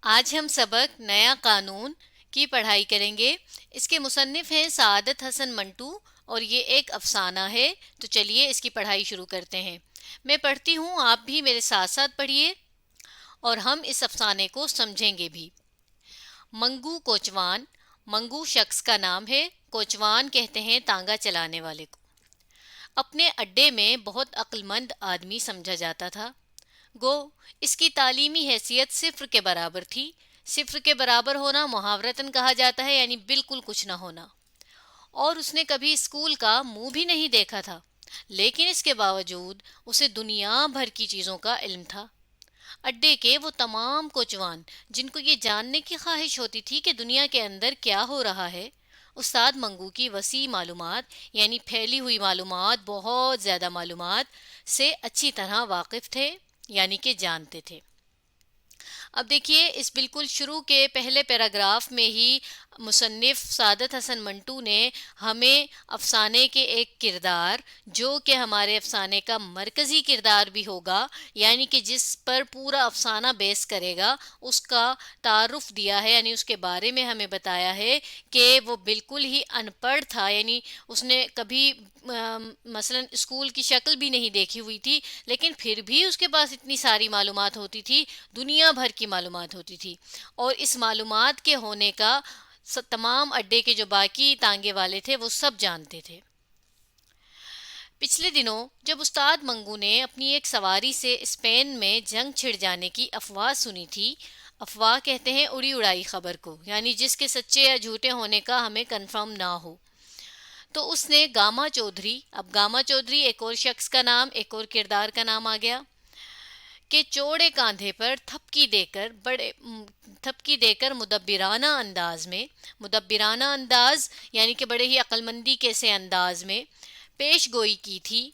آج ہم سبق نیا قانون کی پڑھائی کریں گے۔ اس کے مصنف ہیں سعادت حسن منٹو اور یہ ایک افسانہ ہے۔ تو چلیے اس کی پڑھائی شروع کرتے ہیں۔ میں پڑھتی ہوں، آپ بھی میرے ساتھ ساتھ پڑھیے اور ہم اس افسانے کو سمجھیں گے بھی۔ منگو کوچوان۔ منگو شخص کا نام ہے، کوچوان کہتے ہیں تانگا چلانے والے کو۔ اپنے اڈے میں بہت عقل مند آدمی سمجھا جاتا تھا۔ گو اس کی تعلیمی حیثیت صفر کے برابر تھی۔ صفر کے برابر ہونا محاورتاً کہا جاتا ہے، یعنی بالکل کچھ نہ ہونا۔ اور اس نے کبھی اسکول کا منہ بھی نہیں دیکھا تھا، لیکن اس کے باوجود اسے دنیا بھر کی چیزوں کا علم تھا۔ اڈے کے وہ تمام کوچوان جن کو یہ جاننے کی خواہش ہوتی تھی کہ دنیا کے اندر کیا ہو رہا ہے، استاد منگو کی وسیع معلومات، یعنی پھیلی ہوئی معلومات، بہت زیادہ معلومات سے اچھی طرح واقف تھے، یعنی کہ جانتے تھے۔ اب دیکھیے، اس بالکل شروع کے پہلے پیراگراف میں ہی مصنف سعادت حسن منٹو نے ہمیں افسانے کے ایک کردار، جو کہ ہمارے افسانے کا مرکزی کردار بھی ہوگا، یعنی کہ جس پر پورا افسانہ بیس کرے گا، اس کا تعارف دیا ہے، یعنی اس کے بارے میں ہمیں بتایا ہے کہ وہ بالکل ہی ان پڑھ تھا، یعنی اس نے کبھی مثلا اسکول کی شکل بھی نہیں دیکھی ہوئی تھی، لیکن پھر بھی اس کے پاس اتنی ساری معلومات ہوتی تھی، دنیا بھر کی معلومات ہوتی تھی۔ اور اس معلومات کے ہونے کا تمام اڈے کے جو باقی تانگے والے تھے وہ سب جانتے تھے۔ پچھلے دنوں جب استاد منگو نے اپنی ایک سواری سے اسپین میں جنگ چھڑ جانے کی افواہ سنی تھی، افواہ کہتے ہیں اڑی اڑائی خبر کو، یعنی جس کے سچے یا جھوٹے ہونے کا ہمیں کنفرم نہ ہو، تو اس نے گاما چودھری، اب گاما چودھری ایک اور شخص کا نام، ایک اور کردار کا نام آ گیا، کہ چوڑے کاندھے پر تھپکی دے کر مدبرانہ انداز یعنی کہ بڑے ہی عقل مندی کے سے انداز میں پیش گوئی کی تھی۔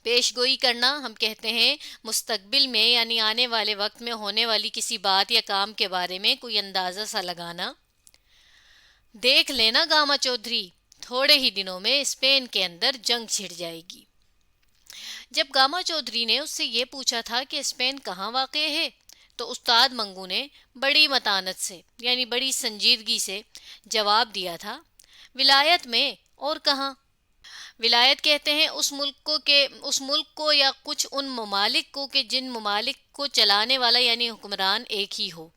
پیش گوئی کرنا ہم کہتے ہیں مستقبل میں، یعنی آنے والے وقت میں ہونے والی کسی بات یا کام کے بارے میں کوئی اندازہ سا لگانا۔ دیکھ لینا گاما چودھری، تھوڑے ہی دنوں میں اسپین کے اندر جنگ چھڑ جائے گی۔ جب گاما چودھری نے اس سے یہ پوچھا تھا کہ اسپین کہاں واقع ہے، تو استاد منگو نے بڑی متانت سے، یعنی بڑی سنجیدگی سے جواب دیا تھا، ولایت میں، اور کہاں؟ ولایت کہتے ہیں اس ملک کو یا کچھ ان ممالک کو کہ جن ممالک کو چلانے والا یعنی حکمران ایک ہی ہو۔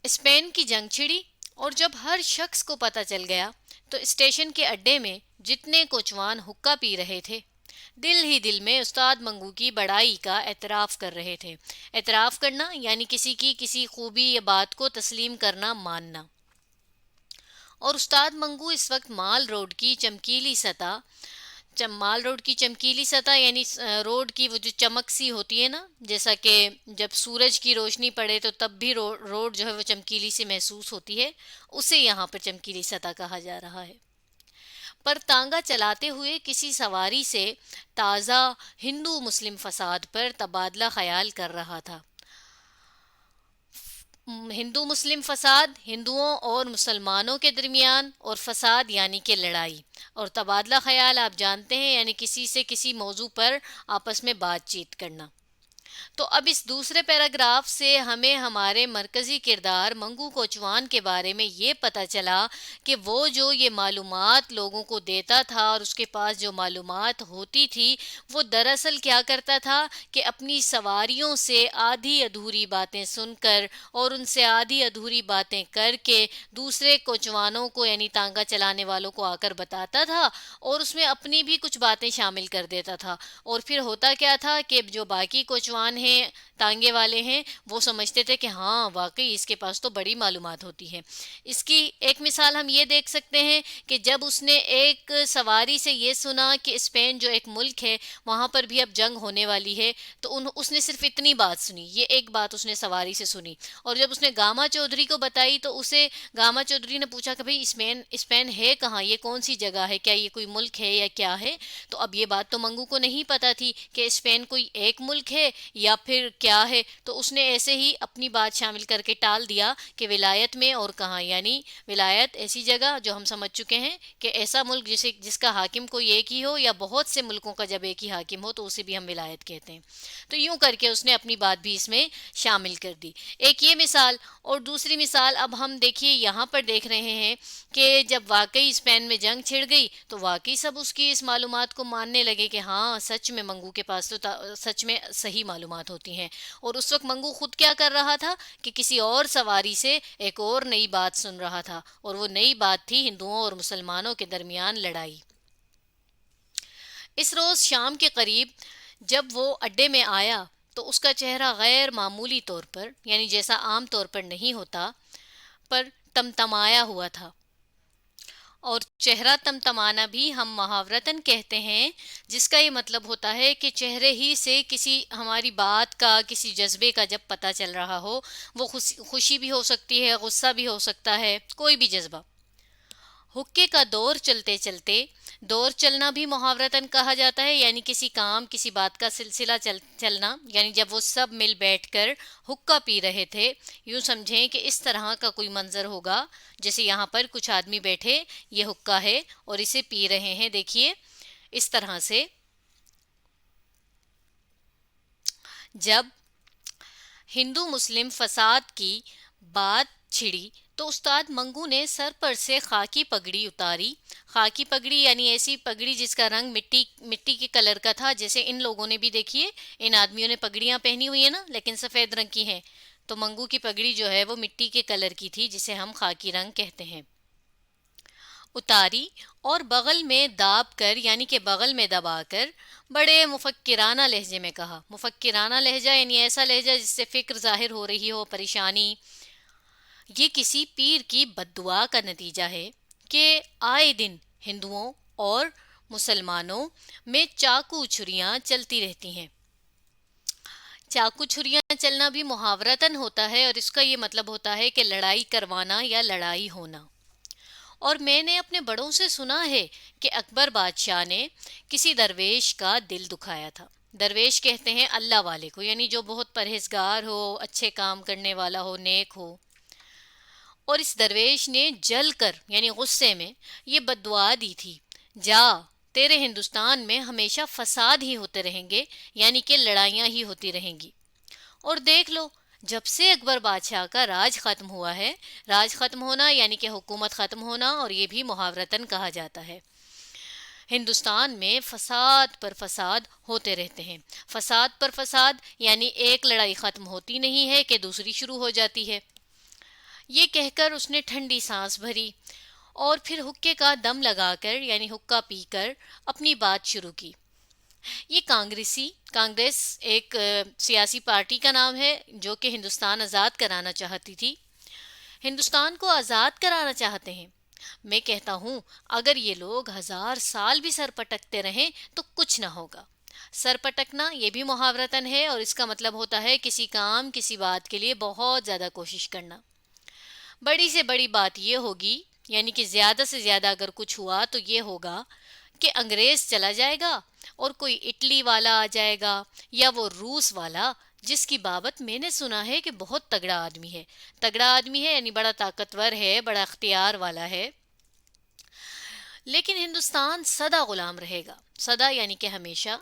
اسپین کی جنگ چھڑی، اور جب ہر شخص کو پتہ چل گیا، تو اسٹیشن کے اڈے میں جتنے کوچوان حقہ پی رہے تھے، دل ہی دل میں استاد منگو کی بڑائی کا اعتراف کر رہے تھے۔ اعتراف کرنا یعنی کسی کی کسی خوبی یا بات کو تسلیم کرنا، ماننا۔ اور استاد منگو اس وقت مال روڈ کی چمکیلی سطح یعنی روڈ کی وہ جو چمک سی ہوتی ہے نا، جیسا کہ جب سورج کی روشنی پڑے تو تب بھی روڈ جو ہے وہ چمکیلی سی محسوس ہوتی ہے، اسے یہاں پر چمکیلی سطح کہا جا رہا ہے، پر تانگا چلاتے ہوئے کسی سواری سے تازہ ہندو مسلم فساد پر تبادلہ خیال کر رہا تھا۔ ہندو مسلم فساد، ہندوؤں اور مسلمانوں کے درمیان، اور فساد یعنی کہ لڑائی، اور تبادلہ خیال آپ جانتے ہیں یعنی کسی سے کسی موضوع پر آپس میں بات چیت کرنا۔ تو اب اس دوسرے پیراگراف سے ہمیں ہمارے مرکزی کردار منگو کوچوان کے بارے میں یہ پتہ چلا کہ وہ جو یہ معلومات لوگوں کو دیتا تھا اور اس کے پاس جو معلومات ہوتی تھی، وہ دراصل کیا کرتا تھا کہ اپنی سواریوں سے آدھی ادھوری باتیں سن کر اور ان سے آدھی ادھوری باتیں کر کے دوسرے کوچوانوں کو یعنی تانگا چلانے والوں کو آ کر بتاتا تھا، اور اس میں اپنی بھی کچھ باتیں شامل کر دیتا تھا، اور پھر ہوتا کیا تھا کہ جو باقی کوچوان ہیں، تانگے والے ہیں، وہ سمجھتے تھے کہ ہاں واقعی اس کے پاس تو بڑی معلومات ہوتی ہے۔ اس کی ایک مثال ہم یہ دیکھ سکتے ہیں کہ جب اس نے ایک سواری سے یہ سنا کہ اسپین جو ایک ملک ہے وہاں پر بھی اب جنگ ہونے والی ہے، تو اس نے صرف اتنی بات سنی، یہ ایک بات اس نے سواری سے سنی، اور جب اس نے گاما چودھری کو بتائی تو اسے گاما چودھری نے پوچھا کہ بھئی اسپین ہے کہاں، یہ کون سی جگہ ہے، کیا یہ کوئی ملک ہے یا کیا ہے؟ تو اب یہ بات تو منگو کو نہیں پتا تھی کہ اسپین کوئی ایک ملک ہے یا پھر کیا کیا ہے، تو اس نے ایسے ہی اپنی بات شامل کر کے ٹال دیا کہ ولایت میں اور کہاں، یعنی ولایت ایسی جگہ جو ہم سمجھ چکے ہیں کہ ایسا ملک جس کا حاکم کوئی ایک ہی ہو، یا بہت سے ملکوں کا جب ایک ہی حاکم ہو تو اسے بھی ہم ولایت کہتے ہیں۔ تو یوں کر کے اس نے اپنی بات بھی اس میں شامل کر دی۔ ایک یہ مثال، اور دوسری مثال اب ہم دیکھیے یہاں پر دیکھ رہے ہیں کہ جب واقعی اسپین میں جنگ چھڑ گئی تو واقعی سب اس کی اس معلومات کو ماننے لگے کہ ہاں سچ میں منگو کے پاس تو سچ میں صحیح معلومات ہوتی ہیں۔ اور اس وقت منگو خود کیا کر رہا تھا کہ کسی اور سواری سے ایک اور نئی بات سن رہا تھا، اور وہ نئی بات تھی ہندوؤں اور مسلمانوں کے درمیان لڑائی۔ اس روز شام کے قریب جب وہ اڈے میں آیا تو اس کا چہرہ غیر معمولی طور پر، یعنی جیسا عام طور پر نہیں ہوتا، پر تمتمایا ہوا تھا۔ اور چہرہ تمتمانا بھی ہم محاورتاً کہتے ہیں، جس کا یہ مطلب ہوتا ہے کہ چہرے ہی سے کسی ہماری بات کا، کسی جذبے کا جب پتہ چل رہا ہو، وہ خوشی بھی ہو سکتی ہے، غصہ بھی ہو سکتا ہے، کوئی بھی جذبہ۔ حقے کا دور چلتے چلتے، دور چلنا بھی محاورتاً کہا جاتا ہے، یعنی کسی کام، کسی بات کا سلسلہ چلنا، یعنی جب وہ سب مل بیٹھ کر حقہ پی رہے تھے، یوں سمجھیں کہ اس طرح کا کوئی منظر ہوگا جیسے یہاں پر کچھ آدمی بیٹھے، یہ حقہ ہے اور اسے پی رہے ہیں، دیکھیے اس طرح سے۔ جب ہندو مسلم فساد کی بات چھڑی تو استاد منگو نے سر پر سے خاکی پگڑی اتاری۔ خاکی پگڑی یعنی ایسی پگڑی جس کا رنگ مٹی کے کلر کا تھا، جیسے ان لوگوں نے بھی، دیکھیے ان آدمیوں نے پگڑیاں پہنی ہوئی ہیں نا، لیکن سفید رنگ کی ہیں، تو منگو کی پگڑی جو ہے وہ مٹی کے کلر کی تھی، جسے ہم خاکی رنگ کہتے ہیں۔ اتاری اور بغل میں داب کر، یعنی کہ بغل میں دبا کر، بڑے مفکرانہ لہجے میں کہا۔ مفکرانہ لہجہ یعنی ایسا لہجہ جس سے فکر ظاہر ہو رہی ہو، پریشانی۔ یہ کسی پیر کی بد دعا کا نتیجہ ہے کہ آئے دن ہندوؤں اور مسلمانوں میں چاقو چھریاں چلتی رہتی ہیں۔ چاقو چھریاں چلنا بھی محاورتاً ہوتا ہے، اور اس کا یہ مطلب ہوتا ہے کہ لڑائی کروانا یا لڑائی ہونا۔ اور میں نے اپنے بڑوں سے سنا ہے کہ اکبر بادشاہ نے کسی درویش کا دل دکھایا تھا۔ درویش کہتے ہیں اللہ والے کو، یعنی جو بہت پرہیزگار ہو، اچھے کام کرنے والا ہو، نیک ہو۔ اور اس درویش نے جل کر، یعنی غصے میں، یہ بد دعا دی تھی، جا تیرے ہندوستان میں ہمیشہ فساد ہی ہوتے رہیں گے، یعنی کہ لڑائیاں ہی ہوتی رہیں گی۔ اور دیکھ لو، جب سے اکبر بادشاہ کا راج ختم ہوا ہے، راج ختم ہونا یعنی کہ حکومت ختم ہونا، اور یہ بھی محاورتاً کہا جاتا ہے، ہندوستان میں فساد پر فساد ہوتے رہتے ہیں۔ فساد پر فساد یعنی ایک لڑائی ختم ہوتی نہیں ہے کہ دوسری شروع ہو جاتی ہے۔ یہ کہہ کر اس نے ٹھنڈی سانس بھری اور پھر حقے کا دم لگا کر، یعنی حقہ پی کر، اپنی بات شروع کی۔ یہ کانگریس ایک سیاسی پارٹی کا نام ہے جو کہ ہندوستان آزاد کرانا چاہتی تھی، ہندوستان کو آزاد کرانا چاہتے ہیں۔ میں کہتا ہوں اگر یہ لوگ 1000 سال بھی سر پٹکتے رہیں تو کچھ نہ ہوگا۔ سر پٹکنا یہ بھی محاورتاً ہے، اور اس کا مطلب ہوتا ہے کسی کام، کسی بات کے لیے بہت زیادہ کوشش کرنا۔ بڑی سے بڑی بات یہ ہوگی، یعنی کہ زیادہ سے زیادہ اگر کچھ ہوا تو یہ ہوگا کہ انگریز چلا جائے گا اور کوئی اٹلی والا آ جائے گا، یا وہ روس والا، جس کی بابت میں نے سنا ہے کہ بہت تگڑا آدمی ہے۔ تگڑا آدمی ہے یعنی بڑا طاقتور ہے، بڑا اختیار والا ہے۔ لیکن ہندوستان سدا غلام رہے گا، سدا یعنی کہ ہمیشہ۔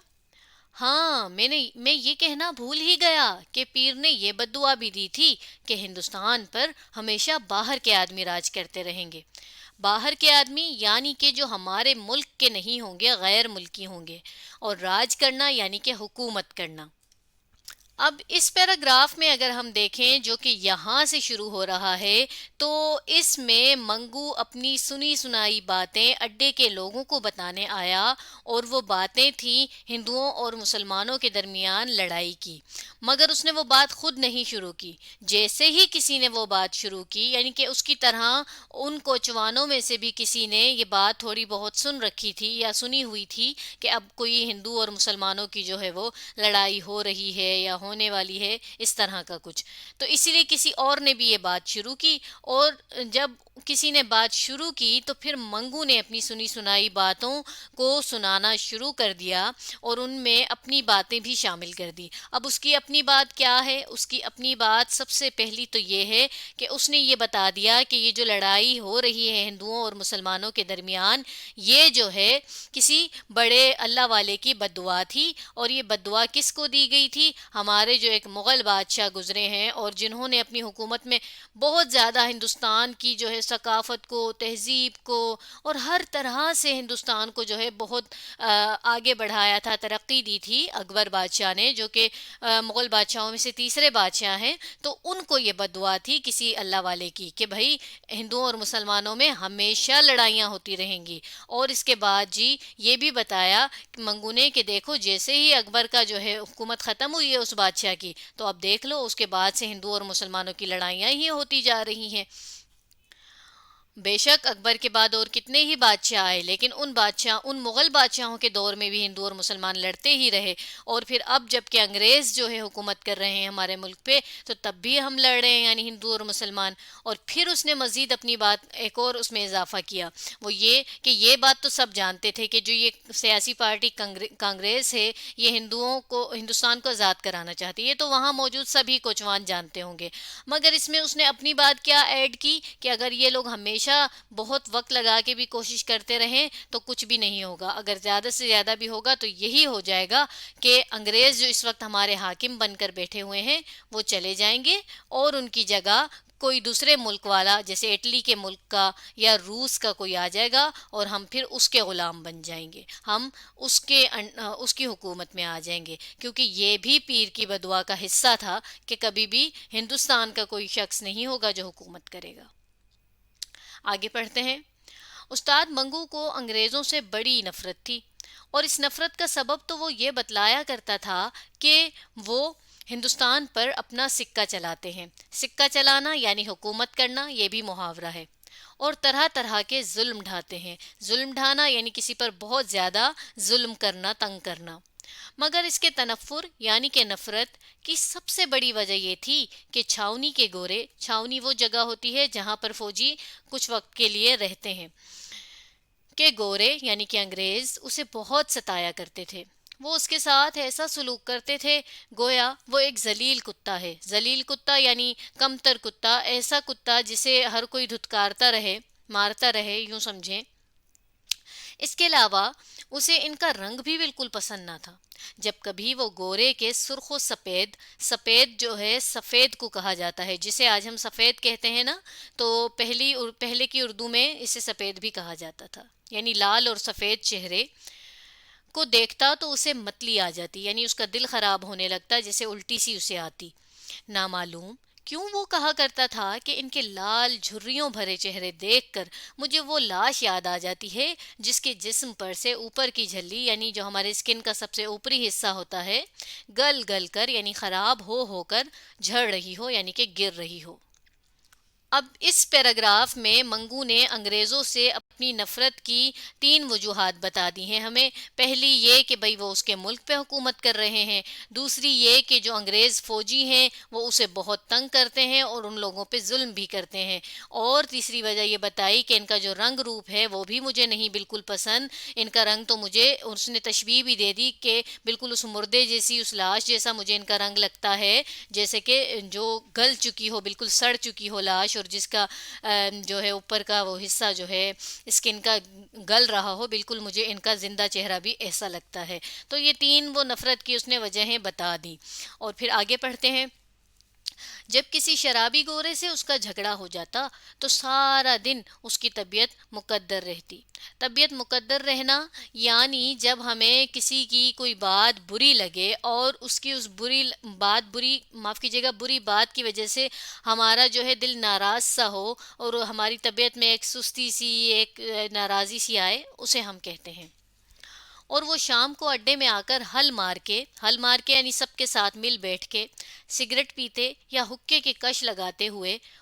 ہاں، میں یہ کہنا بھول ہی گیا کہ پیر نے یہ بد دعا بھی دی تھی کہ ہندوستان پر ہمیشہ باہر کے آدمی راج کرتے رہیں گے۔ باہر کے آدمی یعنی کہ جو ہمارے ملک کے نہیں ہوں گے، غیر ملکی ہوں گے، اور راج کرنا یعنی کہ حکومت کرنا۔ اب اس پیراگراف میں اگر ہم دیکھیں جو کہ یہاں سے شروع ہو رہا ہے، تو اس میں منگو اپنی سنی سنائی باتیں اڈے کے لوگوں کو بتانے آیا، اور وہ باتیں تھیں ہندوؤں اور مسلمانوں کے درمیان لڑائی کی۔ مگر اس نے وہ بات خود نہیں شروع کی، جیسے ہی کسی نے وہ بات شروع کی، یعنی کہ اس کی طرح ان کوچوانوں میں سے بھی کسی نے یہ بات تھوڑی بہت سن رکھی تھی یا سنی ہوئی تھی کہ اب کوئی ہندو اور مسلمانوں کی جو ہے وہ لڑائی ہو رہی ہے یا ہونے والی ہے، اس طرح کا کچھ، تو اسی لیے کسی اور نے بھی یہ بات شروع کی۔ اور جب کسی نے بات شروع کی تو پھر منگو نے اپنی سنی سنائی باتوں کو سنانا شروع کر دیا، اور ان میں اپنی باتیں بھی شامل کر دی۔ اب اس کی اپنی بات کیا ہے؟ اس کی اپنی بات سب سے پہلی تو یہ ہے کہ اس نے یہ بتا دیا کہ یہ جو لڑائی ہو رہی ہے ہندوؤں اور مسلمانوں کے درمیان، یہ جو ہے کسی بڑے اللہ والے کی بد دعا تھی، اور یہ بد دعا کس کو دی گئی تھی؟ ہمارے جو ایک مغل بادشاہ گزرے ہیں اور جنہوں نے اپنی حکومت میں بہت زیادہ ہندوستان کی جو ہے ثقافت کو، تہذیب کو اور ہر طرح سے ہندوستان کو جو ہے بہت آگے بڑھایا تھا، ترقی دی تھی اکبر بادشاہ نے، جو کہ مغل بادشاہوں میں سے تیسرے بادشاہ ہیں۔ تو ان کو یہ بد دعا تھی کسی اللہ والے کی کہ بھائی ہندوؤں اور مسلمانوں میں ہمیشہ لڑائیاں ہوتی رہیں گی۔ اور اس کے بعد جی یہ بھی بتایا منگو نے کہ دیکھو جیسے ہی اکبر کا جو ہے حکومت ختم ہوئی ہے اس بادشاہ کی، تو اب دیکھ لو اس کے بعد سے ہندو اور مسلمانوں کی لڑائیاں ہی ہوتی جا رہی ہیں۔ بے شک اکبر کے بعد اور کتنے ہی بادشاہ آئے، لیکن ان مغل بادشاہوں کے دور میں بھی ہندو اور مسلمان لڑتے ہی رہے، اور پھر اب جب کہ انگریز جو ہے حکومت کر رہے ہیں ہمارے ملک پہ، تو تب بھی ہم لڑ رہے ہیں، یعنی ہندو اور مسلمان۔ اور پھر اس نے مزید اپنی بات ایک اور اس میں اضافہ کیا، وہ یہ کہ یہ بات تو سب جانتے تھے کہ جو یہ سیاسی پارٹی کانگریس ہے، یہ ہندوؤں کو، ہندوستان کو آزاد کرانا چاہتی ہے، یہ تو وہاں موجود سبھی کوچوان جانتے ہوں گے، مگر اس میں اس نے اپنی بات کیا ایڈ کی کہ اگر یہ لوگ ہمیشہ بہت وقت لگا کے بھی کوشش کرتے رہیں تو کچھ بھی نہیں ہوگا، اگر زیادہ سے زیادہ بھی ہوگا تو یہی ہو جائے گا کہ انگریز جو اس وقت ہمارے حاکم بن کر بیٹھے ہوئے ہیں وہ چلے جائیں گے، اور ان کی جگہ کوئی دوسرے ملک والا جیسے اٹلی کے ملک کا یا روس کا کوئی آ جائے گا، اور ہم پھر اس کے غلام بن جائیں گے، ہم اس کی حکومت میں آ جائیں گے، کیونکہ یہ بھی پیر کی بدعا کا حصہ تھا کہ کبھی بھی ہندوستان کا کوئی شخص نہیں ہوگا جو حکومت کرے گا۔ آگے پڑھتے ہیں۔ استاد منگو کو انگریزوں سے بڑی نفرت تھی، اور اس نفرت کا سبب تو وہ یہ بتلایا کرتا تھا کہ وہ ہندوستان پر اپنا سکہ چلاتے ہیں۔ سکہ چلانا یعنی حکومت کرنا، یہ بھی محاورہ ہے، اور طرح طرح کے ظلم ڈھاتے ہیں۔ ظلم ڈھانا یعنی کسی پر بہت زیادہ ظلم کرنا، تنگ کرنا۔ مگر اس کے تنفر یعنی کہ نفرت کی سب سے بڑی وجہ یہ تھی کہ چھاؤنی کے گورے، چھاؤنی وہ جگہ ہوتی ہے جہاں پر فوجی کچھ وقت کے لیے رہتے ہیں، کہ گورے یعنی کہ انگریز اسے بہت ستایا کرتے تھے۔ وہ اس کے ساتھ ایسا سلوک کرتے تھے گویا وہ ایک ذلیل کتا ہے۔ ذلیل کتا یعنی کمتر کتا، ایسا کتا جسے ہر کوئی دھتکارتا رہے، مارتا رہے، یوں سمجھیں۔ اس کے علاوہ اسے ان کا رنگ بھی بالکل پسند نہ تھا۔ جب کبھی وہ گورے کے سرخ و سفید، سفید جو ہے سفید کو کہا جاتا ہے، جسے آج ہم سفید کہتے ہیں نا، تو پہلے کی اردو میں اسے سفید بھی کہا جاتا تھا، یعنی لال اور سفید چہرے کو دیکھتا تو اسے متلی آ جاتی، یعنی اس کا دل خراب ہونے لگتا، جیسے الٹی سی اسے آتی۔ نامعلوم کیوں وہ کہا کرتا تھا کہ ان کے لال جھریوں بھرے چہرے دیکھ کر مجھے وہ لاش یاد آ جاتی ہے جس کے جسم پر سے اوپر کی جھلی، یعنی جو ہمارے اسکن کا سب سے اوپری حصہ ہوتا ہے، گل گل کر یعنی خراب ہو کر جھڑ رہی ہو، یعنی کہ گر رہی ہو۔ اب اس پیراگراف میں منگو نے انگریزوں سے اپنی نفرت کی 3 وجوہات بتا دی ہیں ہمیں۔ پہلی یہ کہ بھئی وہ اس کے ملک پہ حکومت کر رہے ہیں، دوسری یہ کہ جو انگریز فوجی ہیں وہ اسے بہت تنگ کرتے ہیں اور ان لوگوں پہ ظلم بھی کرتے ہیں، اور تیسری وجہ یہ بتائی کہ ان کا جو رنگ روپ ہے وہ بھی مجھے نہیں بالکل پسند، ان کا رنگ تو مجھے، اس نے تشبیہ بھی دے دی کہ بالکل اس مردے جیسی، اس لاش جیسا مجھے ان کا رنگ لگتا ہے، جیسے کہ جو گل چکی ہو، بالکل سڑ چکی ہو لاش، اور جس کا جو ہے اوپر کا وہ حصہ جو ہے اسکن کا گل رہا ہو، بالکل مجھے ان کا زندہ چہرہ بھی ایسا لگتا ہے۔ تو یہ 3 وہ نفرت کی اس نے وجہیں بتا دی، اور پھر آگے پڑھتے ہیں۔ جب کسی شرابی گورے سے اس کا جھگڑا ہو جاتا تو سارا دن اس کی طبیعت مقدر رہتی۔ طبیعت مقدر رہنا یعنی جب ہمیں کسی کی کوئی بات بری لگے اور اس کی اس بری بات کی وجہ سے ہمارا جو ہے دل ناراض سا ہو اور ہماری طبیعت میں ایک سستی سی، ایک ناراضی سی آئے، اسے ہم کہتے ہیں۔ اور وہ شام کو اڈے میں آ کر ہل مار کے یعنی سب کے ساتھ مل بیٹھ کے سگریٹ پیتے یا حکے کے کش لگاتے ہوئے